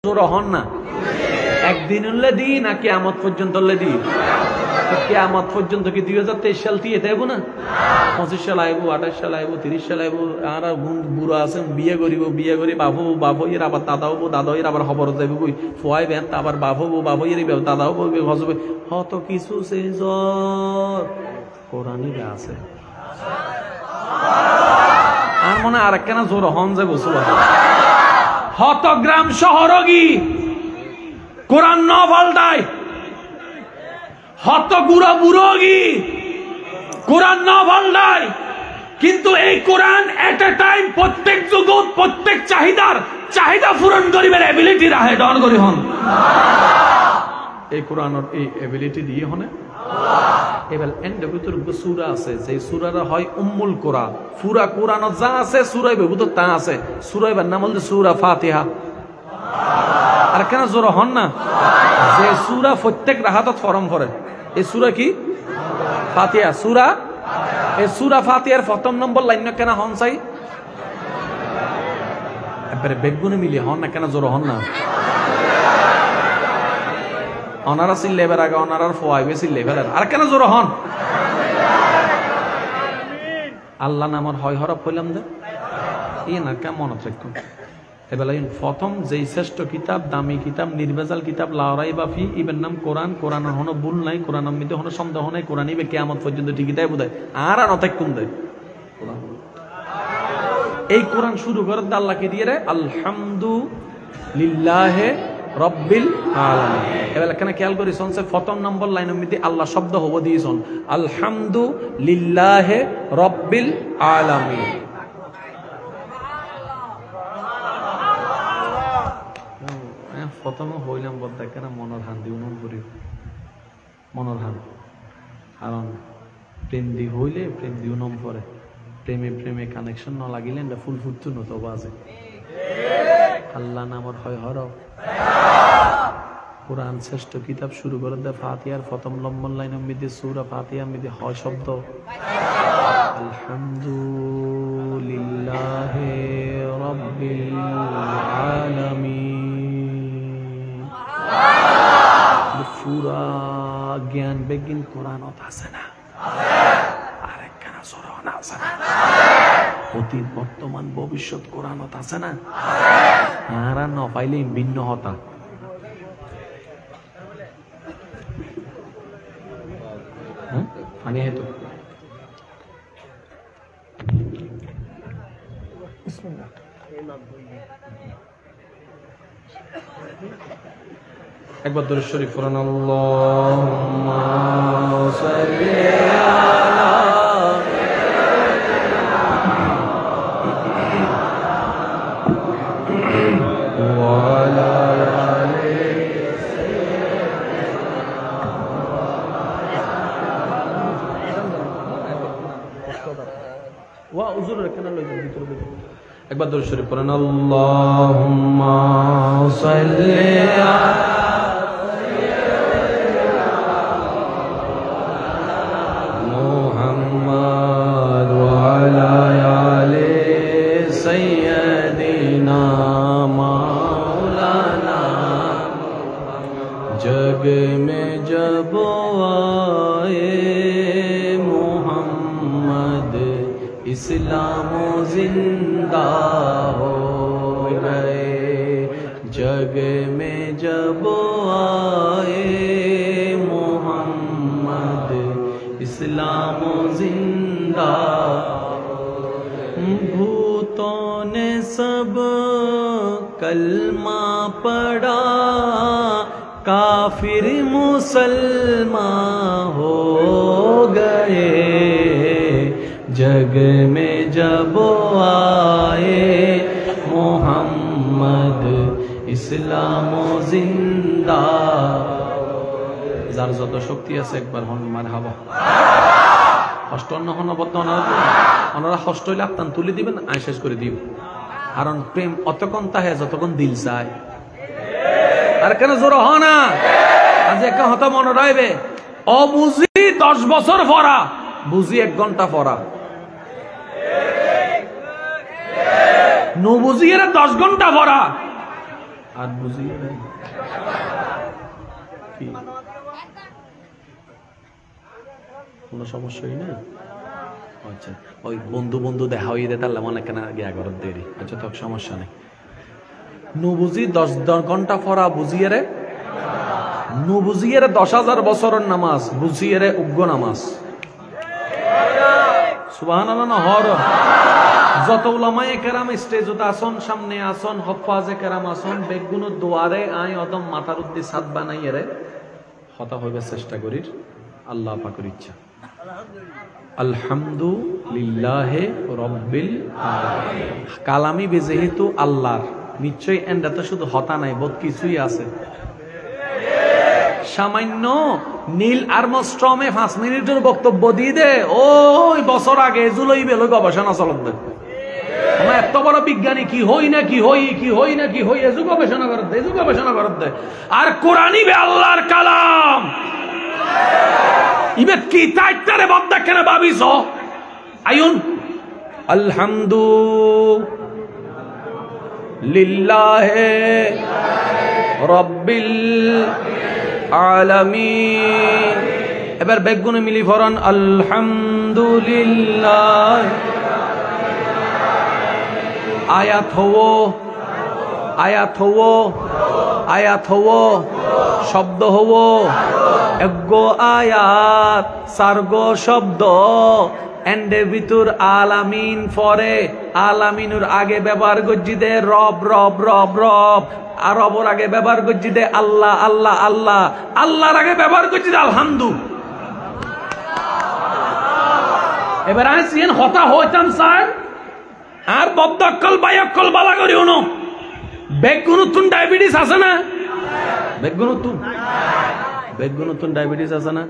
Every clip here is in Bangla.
হন না একদিন উল্লেদি না কিয়ামত পর্যন্ত উল্লেদি কিয়ামত পর্যন্ত কি 2023 সাল দিয়ে দেব না 25 সাল আইব 28 সাল আইব 30 সাল আইব আর বুড়ো আছেন বিয়ে করি বাবু এর আবার দাদা হবো দাদা এর আবার খবর যাইব কই ফুয়াই বেন আবার বাবু এর দাদা হবো হজবে হত কিছু সে কোরআনই আছে আর মনে আর একখানা জোর হন যে গোসল হত গ্রাম শহর গি কোরআন ন পাল্টায় হত গুড়া বুড়ো গি কোরআন ন পাল্টায় কিন্তু এই কোরআন এট এ টাইম প্রত্যেক জগৎ প্রত্যেক চাহিদা পূরণ করিবার এবিলিটি রাহে ডন করি হন এই কোরআনের এই এবিলিটি দিয়ে হনে এবার এন্ড ভিতর সূরা আছে যে সূরাটা হয় উম্মুল কোরআন পুরা কোরআনত যা আছে সূরায় ভিতর তা আছে সূরার নাম হল সূরা ফাতিহা আর কেন জোর হন না যে সূরা প্রত্যেক রাহাতত ফরম করে এই সূরা কি ফাতিহা সূরা এই সূরা ফাতিহার প্রথম নম্বর লাইন কেন হন চাই এবারে বেগুনে মিলি হন না কেন জোর হন না অনারা সিলেবার আগে অনারার ফোয়াইবে সিলেবার আর কেন জোর হন আল্লাহ নামর হয় হরফ হইলাম যে ই না কেমন মনত রাখুন এবার প্রথম যেই শ্রেষ্ঠ কিতাব দামি কিতাব নির্ভেজাল কিতাব লাওরাই বাফি ইবের নাম কোরআন কোরআনের হনো ভুল নাই কোরআনের মধ্যে হনো সন্দেহ নাই কোরআন ইবে কিয়ামত পর্যন্ত ঠিকই দেয় বোধ হয় আর অনেক কম দেয় এই কোরআন শুরু করে আল্লাহকে দিয়ে রে আলহামদুলিল্লাহে রব্বিল আলামিন এবার এখানে খেয়াল করি শুনছে প্রথম নম্বর লাইনের মধ্যে আল্লাহ শব্দ হবো দিয়েছেন আলহামদুলিল্লাহে রব্বিল আলামিন প্রথমে হইলাম বলতে কেন মনের হান দিও মন করি মনের হান কারণ প্রেম দি হইলে প্রেম দিও নম পরে প্রেমে কানেকশন না লাগিলে ফুল ফুটতো নতো বাজে আল্লাহ নামর হয় হরফ কোরআন শ্রেষ্ঠ কিতাব শুরু করে দেয় ফাতিহার প্রথম লম্বন লাইনের মধ্যে সূরা ফাতিহার মধ্যে হয় শব্দ আলহামদুলিল্লাহি রাব্বিল আলামিন পুরা জ্ঞান বেগিন কোরআনত আছে না আরেকখানা সরণ আছে না অতীত বর্তমান ভবিষ্যৎ কোরআনত আছে না আর ন পাইলে ভিন্ন হতা পানি হেতু একবার দরুদ শরীফ পড়ুন আল্লাহুম্মা সাল্লি আলা একবার দরুদ শরীফ পড়ুন আল্লাহুম্মা সাল্লি আলা মুহাম্মাদ ওয়া আলা আলি সাইয়্যিদিনা মাওলানা জগ মে জব আয়ে মুহাম্মদ इस्लाम जिंदा हो गए जग में जब आए मोहम्मद इस्लाम जिंदा भूतों ने सब कलमा पढ़ा काफिर मुसलमान हो गए जग में जब आए मोहम्मद इस्लाम जिंदा যার যত শক্তি আছে একবার হন মারহাবা কষ্ট না হন বদ্ধ না ওনারা কষ্ট হইলে আপনার তুলে দিবেন আয় শেষ করে দিব কারণ প্রেম অতক্ষণ তাহে যতক্ষণ দিল চায় আর কেন জোর হ না আজ একটা হতা মনে রাখবে অবুঝি 10 বছর পড়া বুঝি 1 ঘন্টা পড়া নবুজিরা 10 ঘন্টা পড়া হাত বুঝিয়ে রে কি কোনো সমস্যাই না। আচ্ছা ওই বন্ধু বন্ধু দেখা হয়ে যেতে পারলাম অনেক কেনা গিয়া করার দেরি। আচ্ছা তো সমস্যা নেই। নু বুঝি 10 ঘন্টা পড়া বুঝিয়ে রে, নু বুঝিয়ে রে 10,000 বছরের নামাজ বুঝিয়ে রে উগ্র নামাজ। সুবহানাল্লাহ না হর যত উলামায়ে কেরাম স্টেজত আসন, সামনে আসন, হফাজে কেরাম আসন, বেগুন দুয়ারে আই অদম মাথার উদ্দি সাদ বানাইয়ে রে হতা হইবে চেষ্টা করির আল্লাহ পাকের ইচ্ছা। আলহামদুলিল্লাহ রব্বিল আলামিন। কালামি যেহেতু আল্লাহর, নিশ্চয়ই এন্ডাতে শুধু হতা নাই, বহুত কিছুই আছে। সামান্য নীল আর্মস্ট্রমে 5 মিনিটের বক্তব্য দিয়ে দে ওই বছর আগে জুলাই বেলো গবেষণা চলত দে আমার এত বড় বিজ্ঞানী কি হই না কি হই কি হই না কি হই এজু গবেষণা করত দে, এজু গবেষণা করত দে। আর কোরআনই বে আল্লাহর কালাম ইবে কি তাইতারে বদ্দা কেন ভাবিস আইন আলহামদুলিল্লাহি রব্বিল আলামিন। এবার বেগুনে মিলি ফরান আলহামদুলিল্লাহ। আয়াত হও আয়াত হও আয়াত হও শব্দ হও এগো আয়াত সারগো শব্দ এন্ডে ভিতর আলামিন ফরে আলামিনুর আগে ব্যবহার করছি দে রব রব রব রব, আর রবর আগে ব্যবহার করছি দে আল্লাহ আল্লাহ আল্লাহ, আল্লাহর আগে ব্যবহার করছি দে আলহামদু। এবার আসেন হতা হইতাম স্যার আর বদ্দক্কল বায়ক্কল বালা করি উনো বেগুনুতুন ডায়াবেটিস আছে না? বেগুনুতুন বেগুনুতুন ডায়াবেটিস আছে না?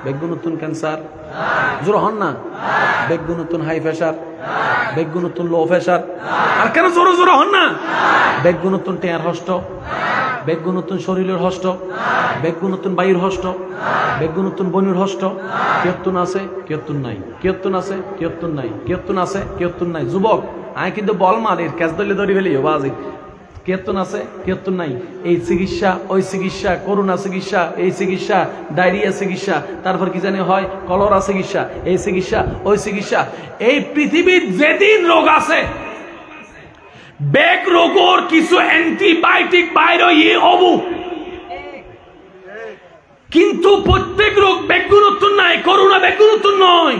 বেগুনুতুন ক্যান্সার জোর হন না? বেগুনুতুন হাই প্রেসার, বেগুনুতুন লো প্রেসার, আর কেন জোরে জোরে হন না? বেগুনুতুন টেয়ার হষ্ট, বেগুনুতুন শরীরের হষ্ট, বেগুনুতুন বায়ুর হষ্ট, বেগুনুতুন বনুর হষ্ট। কিয়তুন আছে কিয়তুন নাই, কিয়তুন আছে কিয়তুন নাই, কিয়তুন আছে কিয়তুন নাই। যুবক আয় কিন্তু বল মারির ক্যাচ ধরলে ধরি ফেলি বাজি। কিয়তুন আছে কিয়তুন নাই, এই চিকিৎসা ওই চিকিৎসা, করোনা চিকিৎসা এই চিকিৎসা, ডায়রিয়া চিকিৎসা, তারপর কি জানি হয় কলরা চিকিৎসা, এই চিকিৎসা ওই চিকিৎসা। এই পৃথিবীর যেদিন রোগ আছে বেগ রোগর কিছু অ্যান্টিবায়োটিক বাইরে ইয়ে হবু, কিন্তু প্রত্যেক রোগ বেগুনতুন নাই, করোনা বেগুনতুন নয়।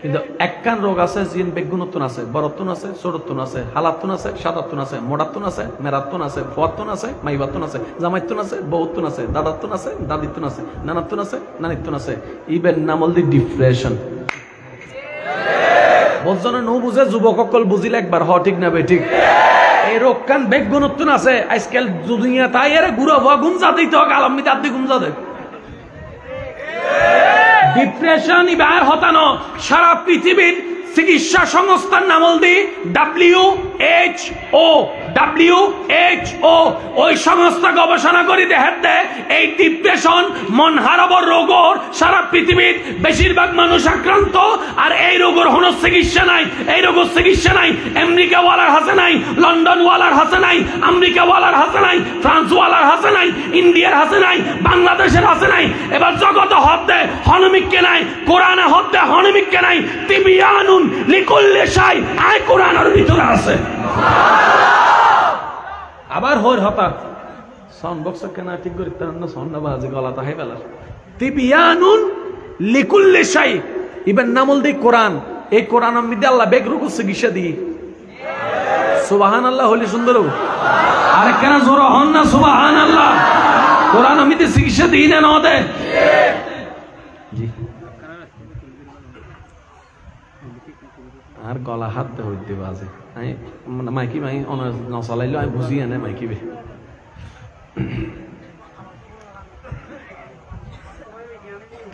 কিন্তু একখান রোগ আছে জিন বেগুনতুন আছে, বরতুন আছে, ছোটতুন আছে, হালাতুন আছে, সাদাতুন আছে, মোড়াতুন আছে, মেরাতুন আছে, ফুয়াতুন আছে, মাইবাতুন আছে, জামাইতুন আছে, বহুতুন আছে, দাদাতুন আছে, দাদিতুন আছে, নানাতুন আছে, নানিতুন আছে। ইভেন নামল দি ডিপ্রেশন। বলছনে নো বুঝে যুবক সকল বুঝিলে একবার হ ঠিক না বে ঠিক। এই রোগ কান বেগুনতুন আছে আজকাল দুনিয়া তাই এর গুড়া ভুয়া গুমজা দিতে হোক আলমিতে আপনি গুমজা দেন। ডিপ্রেশন ইবার হতানো সারা পৃথিবীর চিকিৎসা সংস্থার নামল দি WHO। WHO ওই সংস্থা গবেষণা করে দেখে এই ডিপ্রেশন মন হারাবার রোগর সারা পৃথিবীর বেশিরভাগ মানুষ আক্রান্ত, আর এই রোগের কোনো চিকিৎসা নাই। এই রোগের চিকিৎসা নাই আমেরিকা ওয়ালার হাতে নাই, লন্ডন ওয়ালার হাতে নাই, আমেরিকা ওয়ালার হাতে নাই, ফ্রান্স ওয়ালার হাতে নাই, ইন্ডিয়ার হাতে নাই, বাংলাদেশের হাতে নাই। এবার জগতে হদ্দে হনমিককে নাই, কোরআনে হদ্দে হনমিককে নাই। তিবিয়ানুন লিকুল্লি শাই আয় কোরআনের ভিতরে আছে। আবার হর হতা সাউন্ড বক্স কেনা ঠিক করে তার না সাউন্ড বাজে গলা তাহে বেলা। তিবিয়ানুন লিকুল্লি শাই ইবেন নামল দি কোরআন। এই কোরআন মধ্যে আল্লাহ বেগ রোগ চিকিৎসা দি। সুবহানাল্লাহ হলি সুন্দর। আরে কেন জোর হন না সুবহানাল্লাহ। কোরআন মধ্যে চিকিৎসা দিই না না দে জি। আর গলা হাত হইতে বাজে মাইকি মাই নচলাইলো আমি বুঝি আনে মাইকি বে।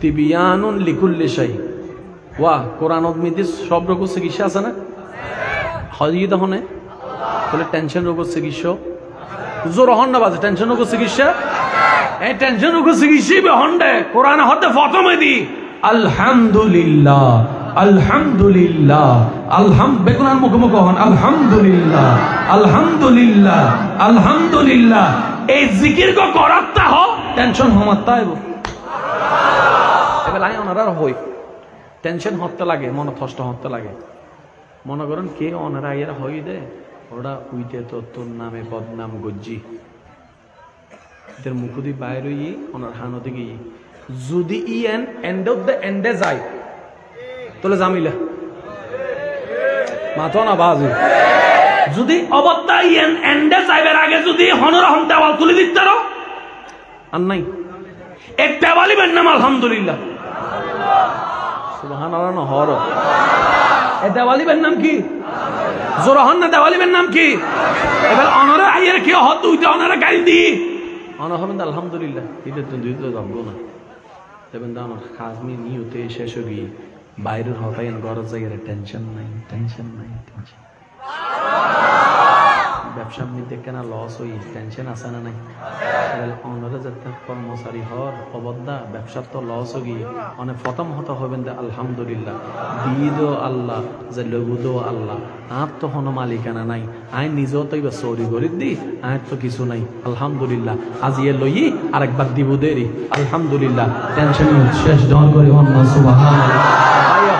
তিবিয়ানুন লিকুল্লি শাই ওয়াহ। কোরআনত মধ্যে সব রোগের চিকিৎসা আছে না? হজি তখন বলে টেনশন রোগের চিকিৎসা জোর হন না বাজে। টেনশন রোগের চিকিৎসা এই টেনশন রোগের চিকিৎসা হন্ডে কোরআন হতে প্রথমে দি আলহামদুলিল্লাহ আলহামদুলিল্লাহ, বেগুনার মুখোমুখি হন, আলহামদুলিল্লাহ, আলহামদুলিল্লাহ, আলহামদুলিল্লাহ। এই জিকির গো করাত্তা হ টেনশন হমাত্তা হইব। এবার ওনারা হই টেনশন হতে লাগে, মনে কষ্ট হতে লাগে। মনে করেন কে ওনারা এরা হই দে ওরা উইতে তো তোর নামে বদনাম গজ্জি এদের মুখুদি বাইরে ওনার হানতে গিয়ে যদি এন্ড অফ দ্য এন্ডে যায় তাহলে জামিলা মাথা না বাজে। যদি অবস্থা এন্ডে যাইবার আগে যদি হনরহন দেওয়াল তুলে দিতে আর নাই এক দেওয়ালিবেন নাম আলহামদুলিল্লাহ সুবহানাল্লাহ নহর। এই দেওয়ালিবের নাম কি? জোরহন না দেওয়ালিবের নাম কি? এবার অনরে আইয়ের কি হত উইতে অনরে গাইল দি অনহমেন আলহামদুলিল্লাহ এটা তো দুই তো যাবো না। দেবেন দা আমার খাজমি নিয়তে শেষ হয়ে গিয়ে বাইরের হতাইন ঘর জায়গায় টেনশন নাই, টেনশন নাই, টেনশন। ব্যবসার মধ্যে কেনা লস হই টেনশন আছে না নাই? অনরে যাতে কর্মচারী হর অবদ্ধা ব্যবসার তো লস হয়ে গিয়ে অনেক প্রথম হতা হবেন দে আলহামদুলিল্লাহ দিদ আল্লাহ যে লগুদ আল্লাহ আর তো হন মালিকানা নাই, আইন নিজেও তো এবার চৌরি গরিব দি আয় তো কিছু নাই আলহামদুলিল্লাহ। আজ ইয়ে লই আরেকবার দিব দেরি আলহামদুলিল্লাহ টেনশন শেষ জন করি হন সুবহানাল্লাহ।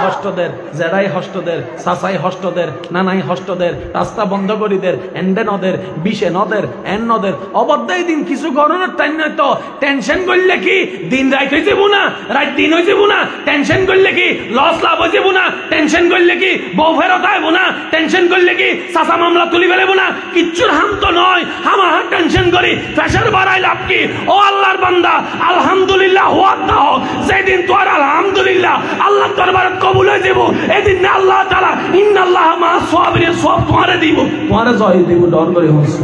হষ্টদের জেডাই হষ্টদের সাসাই হষ্টদের নানাই হষ্টদের রাস্তা বন্ধ করিদের এন্ডে নদের বিশে নদের এন নদের অবদ্ধাই দিন কিছু গণনার টাইম নয় তো টেনশন করলে কি দিন রাত হয়ে যাবো না, রাত দিন হয়ে যাবো না। টেনশন করলে কি লস লাভ হয়ে যাবো না। টেনশন করলে কি বউ ফেরত আইবো না। টেনশন করলে কি সাসা মামলা তুলি ফেলেবো না। কিচ্ছুর হাম তো নয়, হামা টেনশন করি প্রেশার বাড়াই লাভ কি? ও আল্লাহর বান্দা আলহামদুলিল্লাহ হওয়ার দাও। যেদিন তোর আলহামদুলিল্লাহ আল্লাহ দরবারে কবুল হয়ে যাব এদিন আল্লাহ তাআলা ইন্নাল্লাহ মা সাবিরিন সব তোমারে দিব, তোমারে জয় দিব। ডর করে হস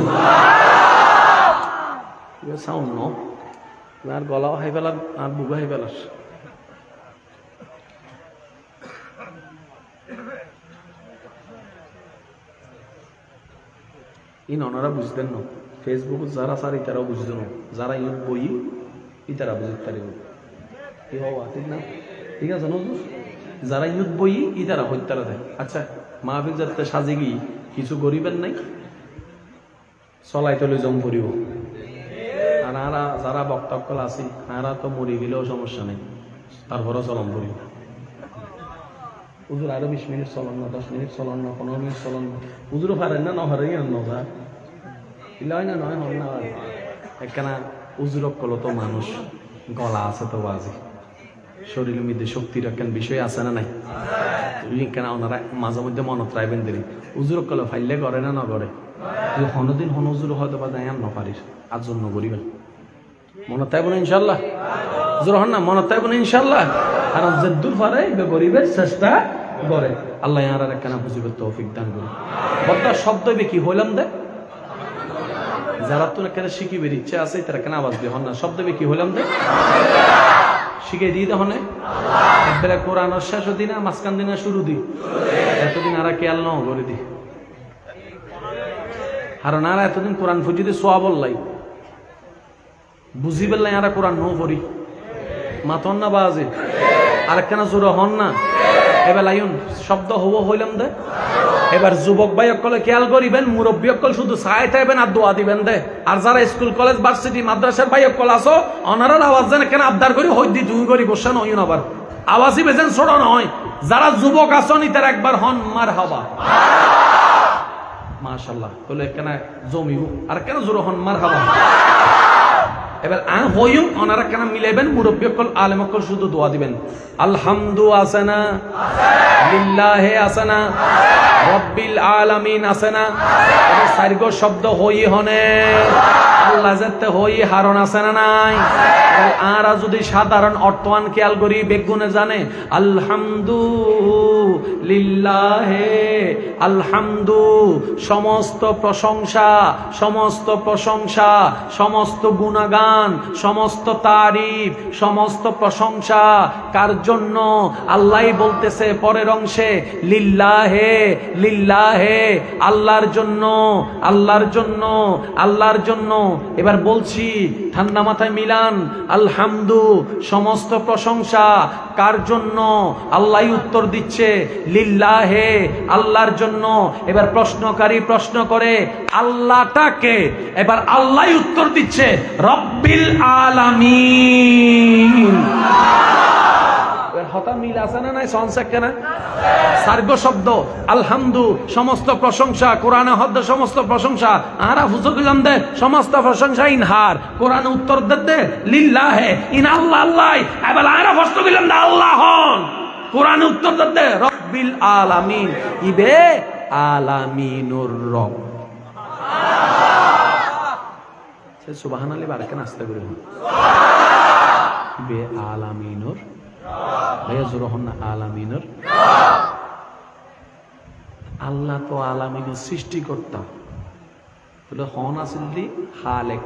ইয়া সাউন্ড নো আর গলাও হাই ফেলার আর বুগা হাই ফেলার। ইন ওনারা বুঝতেন না ফেসবুক যারা সার ইতারাও বুঝতেন না, যারা ইউথ বই ইতারা বুঝতে পারিব কি হওয়া ঠিক না? ঠিক আছে না? যারা ইউথ বই ইতারা হত্যারা দেয়। আচ্ছা মাহফিল যাতে সাজে গিয়ে কিছু গরিবের নাই চলাই তলে জম করিব আর আরা যারা বক্তব্য আছে আরা তো মরি গেলেও সমস্যা নেই তারপরও চলন করিব। হুজুর আরো 20 মিনিট চলন না, 10 মিনিট চলন না, 15 মিনিট চলন না। হুজুরও পারেন না নহরে নজা ইলাই না নয় হন না একখানা হুজুরক কল তো মানুষ গলা আছে তো বাজি শরীরের মধ্যে শক্তির একখান বিষয় আছে না নাই? কেন ওনারা মাঝে মধ্যে মনত রাখবেন দেরি হুজুরক কলে ফাইলে করে না না করে হনদিন হন হুজুর হয়তো বা যাই না পারিস আর জন্য করিবেন মনত তাইব না ইনশাল্লাহ। হুজুর হন না মনত তাইব না ইনশাল্লাহ। কারণ যে দূর পারে গরিবের চেষ্টা করে আল্লাহ আর একখানা বুঝিবের তৌফিক দান করে। বদ্দা শব্দ কি হইলাম দে যারা তো এখানে শিখিবের ইচ্ছা আছে তারা কেন আওয়াজ দিয়ে হন না শব্দ কি হইলাম দে শিখে দিয়ে হনে একবারে কোরআনের শেষ দিনা মাঝখান দিনা শুরু দি এতদিন আর খেয়াল ন করে দি আর না এতদিন কোরআন ফুজিতে সোয়া বললাই বুঝি বেললাই আর কোরআন নো করি মাতন না বাজে আর একখানা জোর হন না এবার লাইন শব্দ হব হইলাম দে। এবার যুবক ভাই অকলে খেয়াল করিবেন মুরব্বী অকল শুধু সাহায্য থাকবেন আর দোয়া দিবেন দে। আর যারা স্কুল কলেজ ভার্সিটি মাদ্রাসার ভাই অকল আসো অনারার আওয়াজ যেন কেন আবদার করি হই দি তুমি করি বসে নয় আবার আওয়াজই বেছেন ছোট নয়। যারা যুবক আসনি তার একবার হন মার হবা মাশাআল্লাহ তাহলে কেন জমিব আর কেন জোর হন মার হবা। এবার হইম ওনারা কেন মিলাইবেন মুরব্বী অকল আলেম অকল শুধু দোয়া দিবেন আলহামদু আছে না লিল্লাহে আছে না রব্বিল আলামিন আছে না চারিগ শব্দ হই হনে আল্লাহ যেতে হই হারণ আছে না নাই? আর যদি সাধারণ অর্থমান খেয়াল করি বেগুনে জানে আলহামদু লিল্লাহে আলহামদু সমস্ত প্রশংসা সমস্ত প্রশংসা সমস্ত গুণগান সমস্ত তারিফ সমস্ত প্রশংসা কার জন্য? আল্লাহ বলতেছে পরের অংশে লিল্লাহে লিল্লাহে আল্লাহর জন্য আল্লাহর জন্য আল্লাহর জন্য এবার বলছি ঠান্ডা মাথায় মিলান, আলহামদু সমস্ত প্রশংসা কার জন্য? আল্লাহই উত্তর দিচ্ছে, লিল্লাহে, আল্লাহর জন্য। এবার প্রশ্নকারী প্রশ্ন করে আল্লাহটাকে, এবার আল্লাহই উত্তর দিচ্ছে রব্বিল আলামিন। হতা মিল আছে না নাই? সংসার কেনা সার্গ শব্দ আলহামদু সমস্ত প্রশংসা, কোরআনে হদ্দ সমস্ত প্রশংসা, আরা ফুসুকিলাম দে সমস্ত প্রশংসা ইনহার, কোরআনে উত্তর দে লিল্লাহে, ইন আল্লাহ আল্লাহ। এবার আরা ফুসুকিলাম দে আল্লাহ হন, কোরআনে উত্তর দে রব্বিল আলামিন। ইবে আলামিনুর রব। সে সুবহানাল্লাহ বারাকান আস্তে করে ইবে আলামিনুর আলামিনুর। আল্লাহ তো আলামিনুর সৃষ্টিকর্তা, বলে হন আসিল খালেক,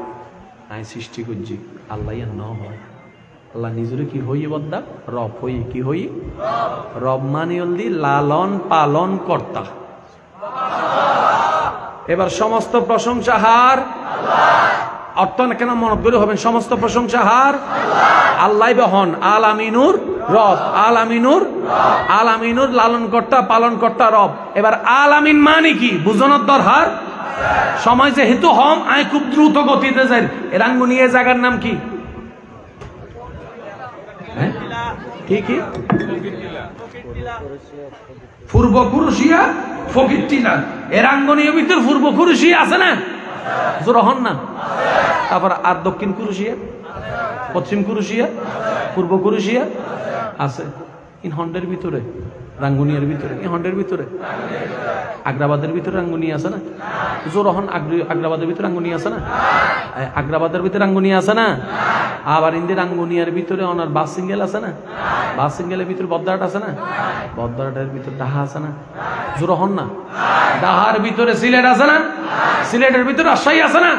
আই সৃষ্টি করছি। আল্লাহ ন হয়, আল্লাহ নিজের কি হই বদ্দা রব হই, কি হই রব মানে হলদি লালন পালন কর্তা। এবার সমস্ত প্রশংসা হার অর্থ না কেন মনে করে হবেন, সমস্ত প্রশংসা হার আল্লাহ হন আলামিনুর রব। আলামিনুর, আলামিনুর লালন কর্তা পালন কর্তা রব। এবার আলামিন মানে কি বুঝানোর দরকার। সময় যেহেতু হম আই খুব দ্রুত গতিতে যাই। এরাঙ্গুনি এ জায়গার নাম কি? কি পূর্ব কুরুশিয়া ফকিরটিলা। এরাঙ্গনীর ভিতর পূর্ব কুরুশিয়া আছে না? জোরহন না। তারপর আর দক্ষিণ কুরুশিয়া, পশ্চিম কুরুশিয়া, পূর্ব কুরুশিয়া আছে। ইন হন্ডের ভিতরে, রাঙ্গুনিয়ার ভিতরে, এই হন্ডের ভিতরে, আগ্রাবাদের ভিতরে রাঙ্গুনি আছে না? জোরহন আগ্রাবাদের ভিতরে রাঙ্গুনি আছে না? আগ্রাবাদের ভিতরে রাঙ্গুনি আছে না? আবার ইন্দি রাঙ্গুনিয়ার ভিতরে ওনার বাস সিঙ্গেল আছে না? বাস সিঙ্গেলের ভিতরে বদ্দারাট আছে না? বদ্দারাটের ভিতরে ডাহা আছে না? জোরহন না। ডাহার ভিতরে সিলেট আছে না? সিলেটের ভিতরে রাজশাহী আছে না?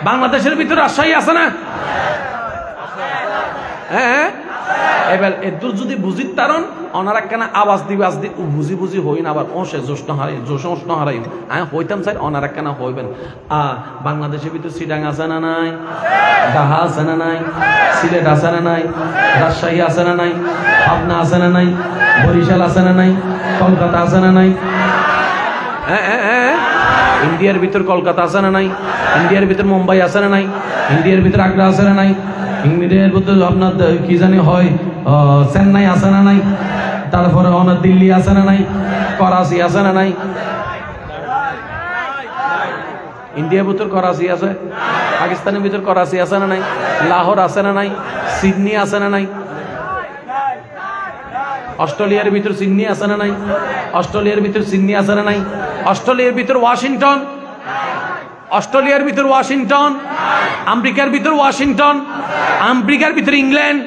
বাংলাদেশের ভিতরে রাজশাহী আছে না? হ্যাঁ, এবার এদুর যদি বুঝি তারণ ওনারা কেন আওয়াজ দিবে, আজ দিয়ে বুঝি বুঝি হইন, আবার ওষে জোষ্ণ হারাই, জোষ্ণ হারাই। আমি হইতাম চাই ওনারা কেন হইবেন। বাংলাদেশের ভিতরে সিটাং আছে না নাই? ডাহা আছে না নাই? সিলেট আছে না নাই? রাজশাহী আছে না নাই? পাবনা আছে না নাই? বরিশাল আছে না নাই? কলকাতা আছে না নাই? ইন্ডিয়ার ভিতর কলকাতা আছে না নাই? ইন্ডিয়ার ভিতর মুম্বাই আছে না নাই? ইন্ডিয়ার ভিতর আগ্রা আছে না নাই? ইন্ডিয়ার ভিতর আপনার কি জানি হয় চেন্নাই আছে না নাই? তারপরে ওনার দিল্লি আছে না নাই? করাচি আছে না নাই? ইন্ডিয়ার ভিতর করাচি আছে, পাকিস্তানের ভিতর করাচি আছে না নাই? লাহোর আছে না নাই? সিডনি আছে না নাই? অস্ট্রেলিয়ার ভিতর সিডনি আছে না নাই? অস্ট্রেলিয়ার ভিতর সিডনি আছে না নাই? অস্ট্রেলিয়ার ভিতর ওয়াশিংটন, অস্ট্রেলিয়ার ভিতর ওয়াশিংটন, আমেরিকার ভিতর ওয়াশিংটন, আমেরিকার ভিতর ইংল্যান্ড।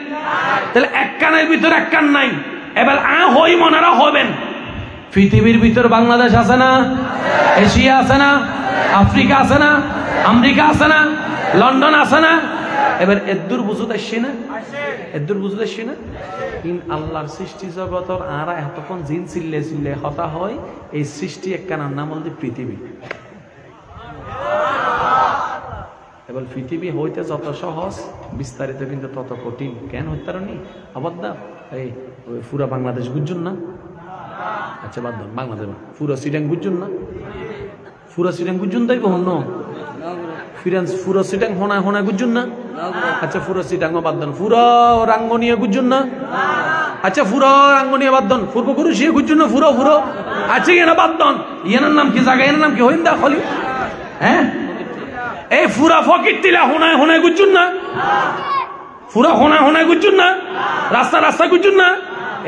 তাহলে এক কানের ভিতর এক কান নাই। এবার হই মনারা হবেন। পৃথিবীর ভিতর বাংলাদেশ আছে না? এশিয়া আছে না? আফ্রিকা আছে না? আমেরিকা আছে না? লন্ডন আছে না? এবার এদুর বুঝতে আসছি না? এদুর বুঝতে আসছি না? ইন আল্লাহর সৃষ্টি জগতর আরা এতক্ষণ জিন চিল্লে চিল্লে হতা হয়। এই সৃষ্টি এক কানার নাম হল পৃথিবী। এবার পৃথিবী হইতে যত সহজ, বিস্তারিত কিন্তু তত কঠিন। কেন হইতে পারি আবাদ্দা এই পুরা বাংলাদেশ বুঝুন না? আচ্ছা বাদ দাও, বাংলাদেশ পুরা সিটাং বুঝুন না? পুরা সিটাং বুঝুন তাই কখন ফিরেন্স পুরা সিটাং হোনায় হোনায় বুঝুন না? আচ্ছা পুরা সিটাং বাদ দেন। পুরা রাঙ্গনিয়া বুঝুন না? আচ্ছা পুরা রাঙ্গনিয়া বাদ দেন। পূর্ব কুরুশিয়া বুঝুন না? পুরো পুরো আচ্ছা এনা বাদ দেন। ইয়ানার নাম কি? জায়গা এনার নাম কি? হইন্দা খলি। হ্যাঁ, এই পুরা ফকির টিলা হোনায় হোনায় বুঝুন না? পুরা হোনায় হোনায় বুঝুন না? রাস্তা রাস্তা বুঝুন না?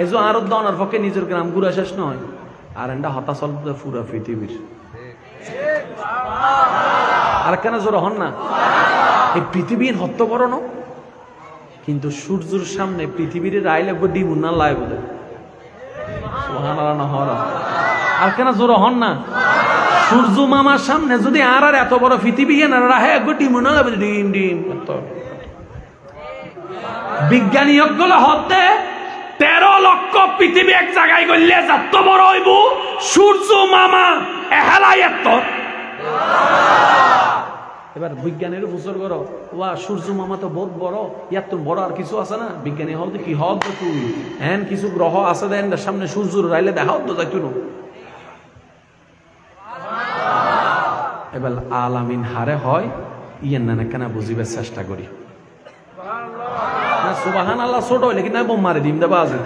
এই যে আরো দনার পক্ষে নিজের গ্রাম ঘুরা শেষ নয়, আর এন্ডা হতাশল পুরা পৃথিবীর। আর কেন জোর হন না? এই পৃথিবীর হত্য বড় ন, কিন্তু সূর্যের সামনে পৃথিবীর রায় লাগবে ডিমুন্না লাই বলে। আর কেন জোর হন না? সূর্য মামার সামনে যদি আর এত বড় পৃথিবী রাহে একবার ডিমুন্না লাগবে, ডিম ডিম। বিজ্ঞানী গুলো হতে 13 লক্ষ পৃথিবী এক জায়গায় গড়লে যত বড় হইব সূর্য মামা এহেলাই এত। এবার বিজ্ঞানের বছর করো ওয়া সূর্য মামা তো বহুত বড়, ইয়ার তো বড় আর কিছু আছে না? বিজ্ঞানী হল কি হল তো তুই হ্যান কিছু গ্রহ আছে দেন সামনে সূর্য রাইলে দেখাও তো যাইতো না। এবার আলামিন হারে হয় ইয়ের না কেন বুঝিবার চেষ্টা করি না। সুবাহান আল্লাহ ছোট হইলে কি না বোম মারে দিম দেবা আছে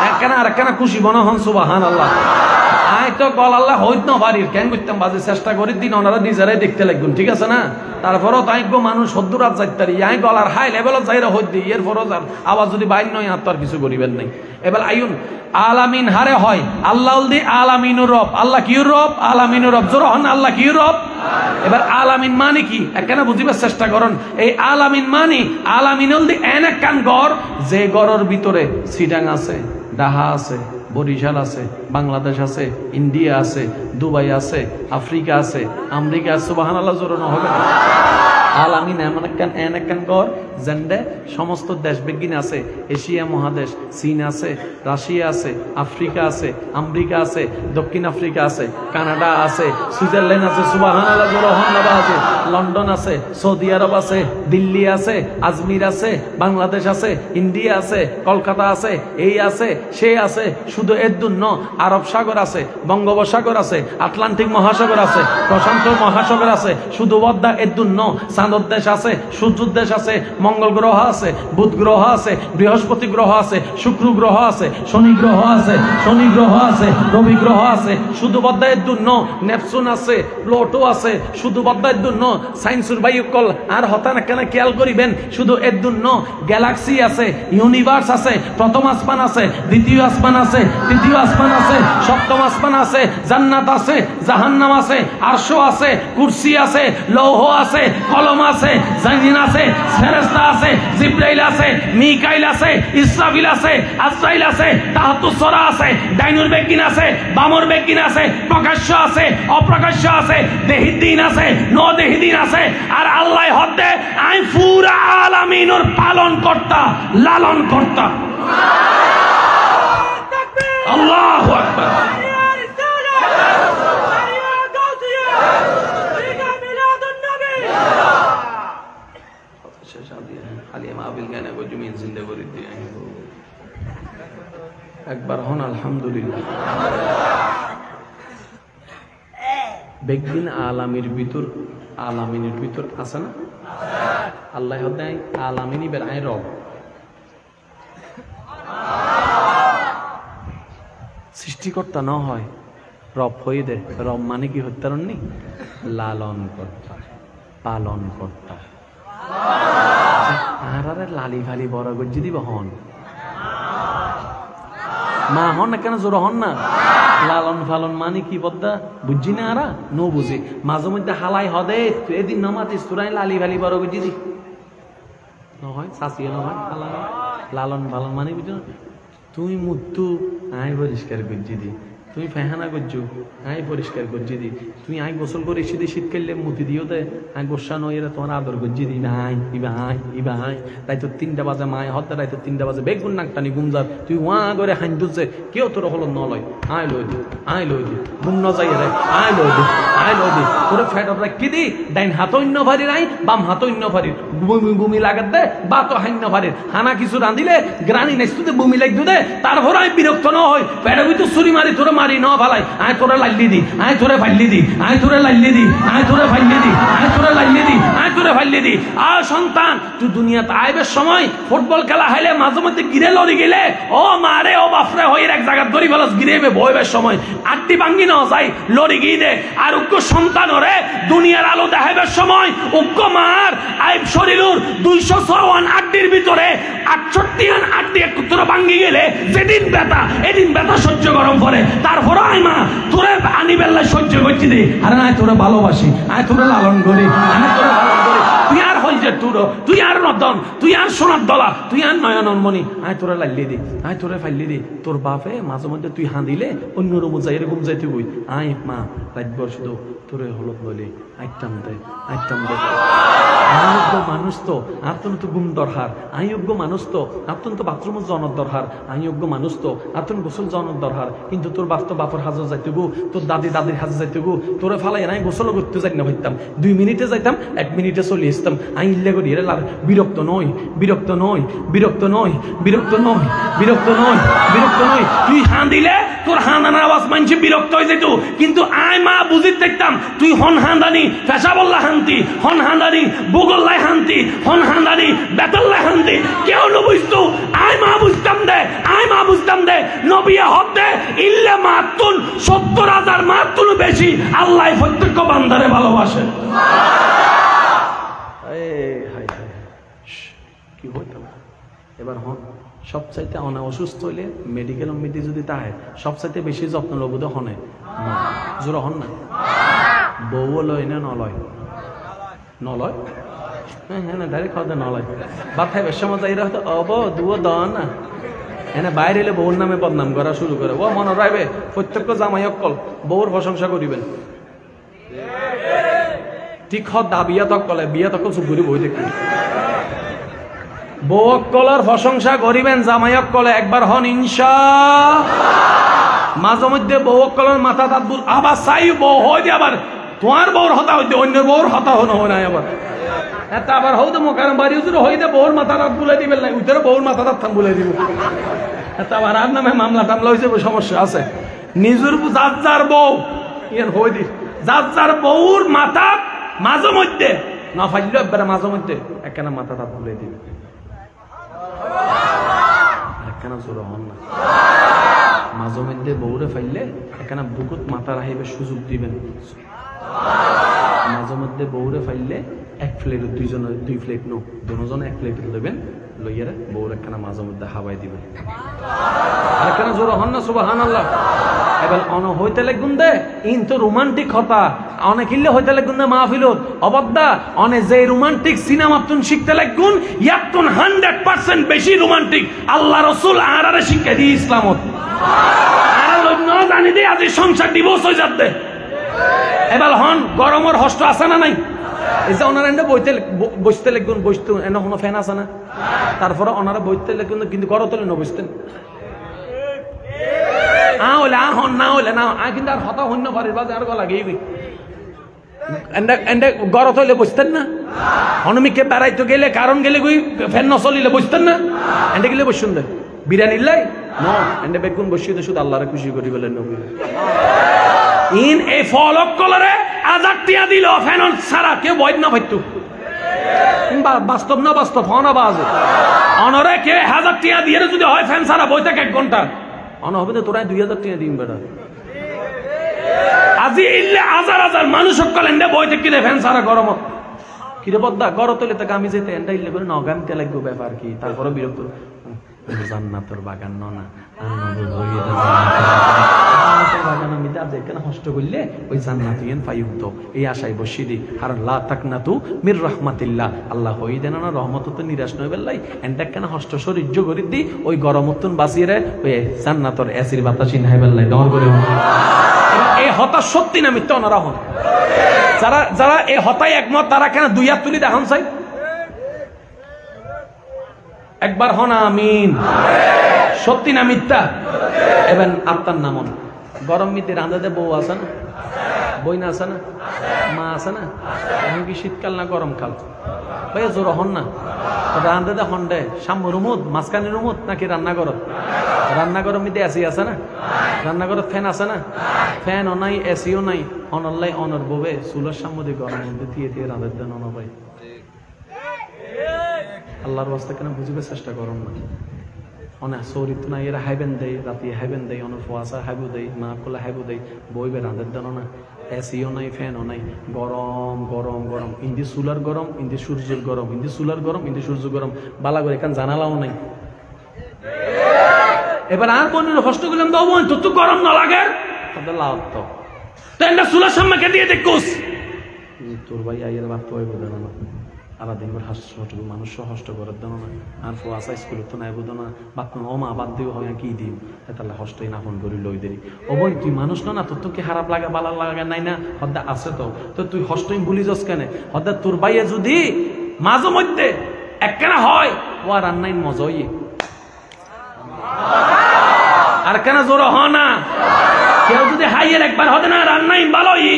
একখানা আর একখানা খুশি বনা হন সুবাহান আল্লাহ। আই তো গল আল্লাহ হইত না পারি কেন করতাম বাজে চেষ্টা করি দিন ওনারা নিজেরাই দেখতে লাগবেন, ঠিক আছে না? তারপরও তাই মানুষ সদ্দুরাত যাইতারি আই গলার হাই লেভেলত যাইরা হইত দিই এরপরও যার আওয়াজ যদি বাইর নয় আর তো আর কিছু করিবেন নাই। এবার আইন আলামিন হারে হয় আল্লাহ দি আলামিনুর রব। আল্লাহ কি রব? আলামিনুর রব। জোর হন আল্লাহ কি রব? এবার আলামিন মানে কি একখানা বুঝিবার চেষ্টা করুন। এই আলামিন মানে আলামিনুল দি এন একখান গড়, যে গড়ের ভিতরে সিডাং আছে, ডাহা আছে, বরিশাল আছে, বাংলাদেশ আছে, ইন্ডিয়া আছে, দুবাই আছে, আফ্রিকা আছে, আমেরিকা আছে। সুবহানাল্লাহ জোর না হবে। আলামিন এমন একখান গড় যেন্ডে সমস্ত দেশ বিজ্ঞান আছে, এশিয়া মহাদেশ, চীন আছে, রাশিয়া আছে, আফ্রিকা আছে, আমেরিকা আছে, দক্ষিণ আফ্রিকা আছে, কানাডা আছে, সুইজারল্যান্ড আছে, সুবহানাল্লাহ জোরহান্নাবা আছে, লন্ডন আছে, সৌদি আরব আছে, দিল্লি আছে, আজমির আছে, বাংলাদেশ আছে, ইন্ডিয়া আছে, কলকাতা আছে, এই আছে, সে আছে। শুধু এর জন্য আরব সাগর আছে, বঙ্গোপসাগর আছে, আটলান্টিক মহাসাগর আছে, প্রশান্ত মহাসাগর আছে। শুধু বদ্দা এর জন্য চাঁদর দেশ আছে, সূর্যের দেশ আছে, মঙ্গল গ্রহ আছে, বুধ গ্রহ আছে, বৃহস্পতি গ্রহ আছে, শুক্র গ্রহ আছে, শনি গ্রহ আছে, শনি গ্রহ আছে, রবি গ্রহ আছে। শুধু বদ্দায়ের জন্য নেপচুন আছে, প্লুটো আছে। শুধু বদ্দায়ের জন্য সায়েন্সের বায়ুকল আর হতান কেন খেয়াল করিবেন। শুধু এর জন্য গ্যালাক্সি আছে, ইউনিভার্স আছে, প্রথম আসমান আছে, দ্বিতীয় আসমান আছে, তৃতীয় আসমান আছে, সপ্তম আসমান আছে, জান্নাত আছে, জাহান্নাম আছে, আরশ আছে, কুরসি আছে, লৌহ আছে, কলম আছে, জামিন আছে, ফেরেশতা আছে, জিবরাইল আছে, মিকাইল আছে, ইসরাফিল আছে, আজরাইল আছে, তাহাতুস সরা আছে, ডাইনুর বেগিন আছে, বামর বেগিন আছে, প্রকাশ্য আছে, অপ্রকাশ্য আছে, দেহিদ্দিন আছে, নদেহিদ্দিন আছে। আর আল্লাহ হতে আই পুরা আলামিনুর পালন কর্তা, লালন কর্তা। আল্লাহু আকবার। একবার হন আলহামদুলিল্লাহ। বেগদিন আলামির ভিতর, আলামিনের ভিতর আছে না আল্লাহ হদাই আলামিনী বেড়ায় রব। সৃষ্টিকর্তা ন হয় রব হয়ে দে। রব মানে কি হত্যারণনি? লালন কর্তা, পালন কর্তা। আর লালি ফালি বড় গজ্জি দিব হন মা হন না কেন জোর হন না? লালন ফালন মানে কি বদ্দা বুঝছি না? আরা নো বুঝি মাঝে মধ্যে হালাই হদে এদিন নামাতিস তোরাই লালি ফালি বড় গজ্জি দি নহয় চাষি নহয় লালন ফালন মানে বুঝছো না? তুই মুতু আই পরিষ্কার গজ্জি দি, তুমি ফেহানা করছো আই পরিষ্কার করছি দি, তুমি আই গোসল করে এসে শীত কাললে মুতি দিও দে আই গোসা নয় এরা তোমার আদর করছি দি না I Iba I Iba I. তাই তো 3টা বাজে মায় হতে তাই তো 3টা বাজে বেগুন নাকটানি গুমজার তুই ওয়া করে হাইন দুছে কেউ তোর হল ন লয় আই লই দি, আই লই দি গুম ন যাই রে আই লই দি, আই লই দি তোরে ফ্যাট অফ রাখি দি। ডাইন হাত অন্য ভারি নাই, বাম হাত অন্য ভারি, বমি বমি লাগাত দে বা তো হাইন্য ভারি হানা কিছু রাঁধিলে গ্রানি নেস্তুতে বমি লাগ দে। তারপর আমি বিরক্ত ন হই পেটে তো ছুরি মারি তোরে মারি ন ভালাই আয় তোরে লাল্লি দি, আয় তোরে ফাইলি দি, আয় তোরে লাল্লি দি, আয় তোরে ফাইলি দি, আয় তোরে লাল্লি দি, আয় তোরে ফাইলি দি। আর সন্তান তুই দুনিয়াতে আইবের সময় ফুটবল খেলা হাইলে মাঝে মধ্যে গিরে লড়ি গেলে ও মারে ও বাপরে হয়ে এক জায়গা ধরি ফেলাস গিরেবে বইবের সময় আটটি ভাঙ্গি ন যাই লড়ি গিয়ে দে। আর উগ্র সন্তান ওরে দুনিয়ার আলো দেখাইবার সময় উগ্র মার আই শরীরের 256 আটটির ভিতরে 68 আটটি একত্র ভাঙ্গি গেলে যেদিন ব্যথা এদিন ব্যথা সহ্য গরম পরে। তারপর আই মা তোরে আনি বেল্লা সহ্য করছি দে। আরে না তোরে ভালোবাসি, আয় তোরে লালন করি, আয় তোরে লালন করি। তুই আর হই যে তুই আর নদন, তুই আর সোনার দলা, তুই আর নয়নমণি, আয় তোরে লাল্লি দি, আয় তোরে ফাইলি দি। তোর বাপে মাঝে মধ্যে তুই হাঁদিলে অন্য রুম যাই এরকম যাইতে বই আয় মা রাতভর শুধু তোরে হলুদ বলি আইটাম দে, আইটাম দে। আয়োগ্য মানুষ তো আত্মন তো ঘুম দরকার, আয়োগ্য মানুষ তো আত্মন তো বাথরুম জনের দরকার, আয়োগ্য মানুষ তো আত্মন গোসল জনের দরকার। কিন্তু তোর বাস্তব বাপর হাজর যাইতে গো, তোর দাদির হাজর যাইতে গো, তোরে ফালাই নাই গোসল করতে যাই না হইতাম, 2 মিনিটে যাইতাম, 1 মিনিটে চলে আসতাম। আমি ইল্লে করি এর বিরক্ত নই, বিরক্ত নই, বিরক্ত নই, বিরক্ত নই, বিরক্ত নই, বিরক্ত নই। তুই হাঁ দিলে তোর হানার আওয়াজ মানছে বিরক্ত হয়ে যেত, কিন্তু আয় মা বুঝিত দেখতাম তুই হন হান্দানি, ফেসা বললা হান্তি, হন হান্দানি, বুগল্লাই হান্তি, হন হান্দানি, বেতল্লাই হান্তি, কেউ ন বুঝতো। আয় মা বুঝতাম দে, আয় মা বুঝতাম দে, নবিয়া হক দে ইল্লে মাতুন 70,000 মাতুন বেশি আল্লাহ প্রত্যেক বান্দারে ভালোবাসে। কি হইতাম এবার হন সবচাইতে অসুস্থ হইলে মেডিকেল মিটি যদি তাহে সবচাইতে বেশি যত্ন লবুদ হনে জোর হন না। বউ লয় না নলয়, নলয় হ্যাঁ না ডাইরেক্ট খাওয়া নলয়। ভাত খাই বেশ সময় যাই হয়তো অব দুও দন না এনে বাইরে এলে বউর নামে বদনাম করা শুরু করে। ও মনে রাখবে প্রত্যেক জামাই অকল বউর প্রশংসা করিবেন, ঠিক হদ্দা বিয়া তক কলে বিয়া তক চুপ করি বই দেখি বউকলের প্রশংসা করিবেন, জামাইক কলে একবার হন ইনশা। মাঝে মধ্যে বউকলের মাথা তাত আবার চাই বউ হয় আবার তোমার বউর হতা হইতে অন্য বউর হতা হন হয় নাই আবার এটা আবার হৌ তো মোকারম বাড়ি উজুর হইতে বউর মাথা তাত বুলাই দিবেন না, উঠে বউর মাথা তাত থাম বুলাই দিব। এটা আবার আর নামে মামলা টামলা হয়েছে সমস্যা আছে। নিজের যার যার বউ ইয়ার হই দি যার যার বউর মাথা মাঝে মধ্যে না ফাইল একবারে মাঝে মধ্যে একখানা মাথা তাত বুলাই দিবে। একখানা জোর হন না, মাঝে মধ্যে বউরে ফাইলে একখানা বুকুত মাথা রাখিবে সুযোগ দিবেন। মাঝে মধ্যে বউরে ফাইলে 1 প্লেট 2 প্লেট নো দুজনে 1 প্লেট দেবেন, লইয়ারে বউর একখানা মাঝে মধ্যে হাওয়াই দিবেন। একখানা জোর হন না সুবহানাল্লাহ। এবার অন হইতে লাগুন দে ইন তো রোমান্টিক হতা অনেক ইল্লে হইতে লাগুন দে মাহফিলত অবদ্দা অনে যে রোমান্টিক সিনেমা তুন শিখতে লাগুন ইয়াতুন 100% বেশি রোমান্টিক আল্লাহ রাসূল আরারে শিক্ষা দি ইসলামত আর লন্য জানি দে আজ সংসার ডিভোর্স হই যাবে। এবার হন গরমের হষ্ট আছে না নাই? এই যে ওনারা এনে বসতে লাগুন বসতে এনে কোনো ফ্যান আছে না? তারপরে ওনারা বসতে লাগুন কিন্তু গরম তলে ন বসতেন আহলে আহন না হলে না কিন্তু আর হতা হন্য পারিস বাজে আর গলা গেবি এন্ডে গরত হইলে বসতেন না? হনুমিকে বেড়াইতে গেলে কারণ গেলে গুই ফ্যান ন চলিলে বসতেন না? এন্ডে গেলে বসুন দে বিরিয়ানি লাই ন এন্ডে বেগুন বসিয়ে শুধু আল্লাহরে খুশি করি বলেন নবী ইন এই ফলক কলরে আজাদ টিয়া দিল ফ্যান ছাড়া কেউ বৈধ না ভাইতু বাস্তব না বাস্তব হন আবাজ অনরে কে 1000 টিয়া দিয়ে যদি হয় ফ্যান ছাড়া বই থাকে 1 ঘন্টা অন হবে তোরা 2000 টিয়া দিন বেটা আজি ইল্লে হাজার মানুষ কলেন্ডে বই থেকে ফ্যান ছাড়া গরম কিরে বদ্দা গরম তলে তো আমি যেতে এন্ডা ইল্লে করে নগামিতে লাগবে ব্যাপার কি তারপরে বিরক্ত জান্নাতের বাগান না বাগান আমি যেখানে কষ্ট করলে ওই জান্নাতিয়েন পাইউত এই আশায় বসিয়ে দিই আর লা তাকনাতু মির রাহমাতিল্লাহ আল্লাহ হই দেন না রহমত তো নিরাশ নয় বেলাই এন্ডা কেন কষ্ট সহ্য করে দি ওই গরমতন বাঁচিয়ে রে ওই জান্নাতের এসির বাতাসি নাই বেলাই ডর করে এই হতাশ সত্যি না মিথ্যা ওনারা হন যারা যারা এই হতায় একমত তারা কেন 2 হাত তুলি দেখান চাই একবার হন আমিন সত্যি না মিথ্যা এবার আপনার নামন গরম মিতে রাঁধাতে বউ আছে না বই না আছে না মা আছে না এখন কি শীতকাল না গরম কাল ভাই জোর হন না রাঁধাতে হন দে সাম্য রুমুদ মাঝখানে রুমুদ নাকি রান্নাঘরত রান্নাঘর মিতে এসি আছে না রান্নাঘরত ফ্যান আছে না ফ্যানও নাই এসিও নাই অনল্লাই অনর ববে চুলের সামনে গরম মধ্যে দিয়ে দিয়ে রাঁধাতে দেন অন ভাই আল্লাহর ওয়াস্তে কেন বুঝিবার চেষ্টা করুন না অনেক চরিত্র নাই এরা হাইবেন দেয় রাতে হাইবেন দেয় অনেক ফুয়াশা হাইবু দেয় মা কোলা হাইবু দেয় বইবে রাঁধের দেন না এসিও নাই ফ্যানও নাই গরম গরম গরম ইন্দি চুলার গরম ইন্দি সূর্যের গরম ইন্দি চুলার গরম ইন্দি সূর্য গরম বালা করে এখান জানালাও নাই এবার আর বোনের কষ্ট করলাম দাও বোন তো গরম না লাগে তাদের লাভ তো চুলার সামনে কে দিয়ে দেখোস তোর ভাই আইয়ের বাপ তো বোঝে না আলাদা দিনবার হাসপাতাল মানুষ হষ্ট করার দেন না আর ফুয়াশা স্কুল তো নাই বোধ না বাপ ও মা বাদ দিও হয় কি দিও তাহলে হষ্টই না ফোন করি লই দেরি ও বই তুই মানুষ না তোর তো কি খারাপ লাগে বালা লাগে নাই না হদ্দা আছে তো তুই হষ্টই ভুলি যাস কেন হদ্দা তোর ভাইয়ে যদি মাঝে মধ্যে একখানা হয় ও আর রান্নাই মজাই আর কেন জোর হ না কেউ যদি হাইয়ের একবার হতে না রান্নাই ভালোই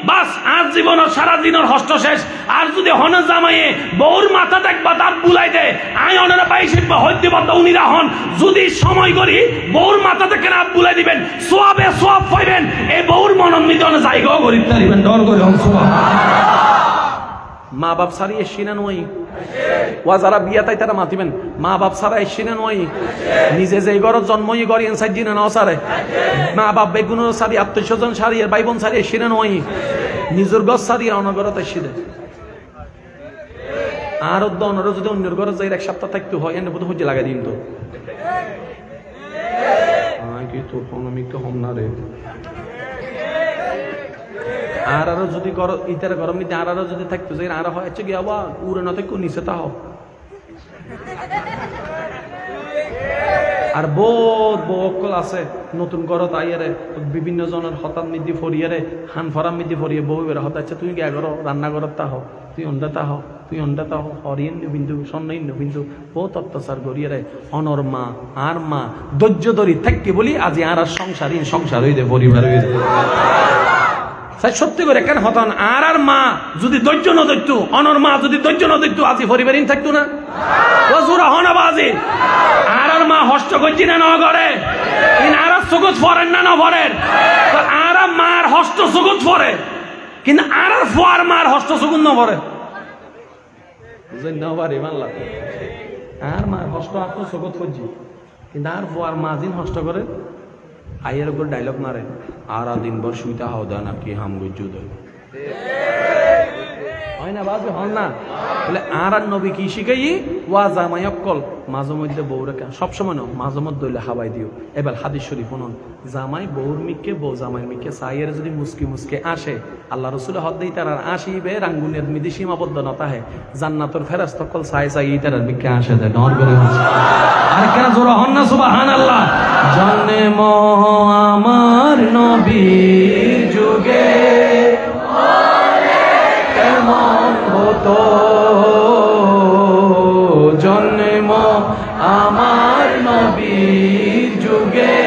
বাস আজ জীবন সারা দিনের হস্ত শেষ আর যদি হন জামাইয়ে বউর মাথা দেখবা দাঁত বুলাই দে আই অনেরা পাইছে হইতে বাদ উনিরা হন যদি সময় করি বউর মাথা থেকে রাত বুলাই দিবেন সোয়াবে সোয়াব পাইবেন এই বউর মনন মিদনে জায়গাও গরিব তারিবেন ডর করে হন মা বাপ সারি এসিনা নই ওয়া যারা বিয়া তাই তারা মাতিবেন মা বাপ সারা এসিনা নই নিজে যে ঘরত জন্মই গড়ি এনসাই জিনা নাও সারে মা বাপ বেগুন সারি আত্মীয়স্বজন সারি আর ভাই বোন সারি এসিনা নই নিজের ঘর সারি অনগরত এসিদে আর অন্যরা যদি অন্যের ঘরে যাই এক সপ্তাহ থাকতে হয় এনে বোধ হচ্ছে লাগাই দিন তো কি তোর আমি তো হম না রে আর আরো যদি ইতার গরম নিতে আর আরো যদি থাকতো যে আর হয় গিয়ে আবার উড়ে না থাকো নিচে তা হোক আর বহুত বকল আছে নতুন ঘরত আইয়ারে বিভিন্ন জনের হতাম মিদি ফরিয়ারে হান ফরাম মিদি ফরিয়ে বউ বের হত আচ্ছা তুই গিয়া করো রান্না ঘরত তা হোক তুই অন্ডা তা হোক তুই অন্ডা তা হোক হরিয়েন বিন্দু সন্ন্যাইন বিন্দু বহুত অত্যাচার করিয়ারে অনর মা আর মা ধৈর্য ধরি থাকি বলি আজি আর সংসারীন সংসার হয়ে দে পরিবার হয়ে সত্যি করে কেন হতান আর আর মা যদি ধৈর্য ন ধরত অনর মা যদি ধৈর্য ন ধরত আজি পরিবারই থাকতো না ওজুরা হন বাজি আর আর মা হস্ত করছি না নগরে আর সুগত ফরেন না নভরের আর মার হস্ত সুগত ফরে কিন্তু আর আর ফোয়ার মার হস্ত সুগুন নভরে বুঝলেন না পারি মানলা আর মার হস্ত আত্ম সুগত করছি কিন্তু আর ফোয়ার মা দিন হস্ত করে আইয়ের উপর ডায়লগ মারে আর দিনভর শুইতে হাও দেন আর কি হাম গুজু দেয় হয় না বাজে হন না বলে আর নবী কি শিখাই ওয়া জামাই অকল মাঝে মধ্যে বউরে সবসময় না মাঝে মধ্যে হইলে হাবাই দিও এবার হাদিস শরীফ শুনুন জামাই বউর মিকে বউ জামাই মিকে সাইয়ের যদি মুসকি মুসকে আসে আল্লাহ রসুল হদ দেই তার আসিবে রাঙ্গুনের মিদি সীমাবদ্ধ নতা হে জান্নাতুর ফেরেশত কল সাই সাই তার মিকে আসে দেয় নর করে আর কেন জোর হন না সুবহানাল্লাহ জন্ম আমার নবীর যুগে কেমন হতো জন্ম আমার নবীর যুগে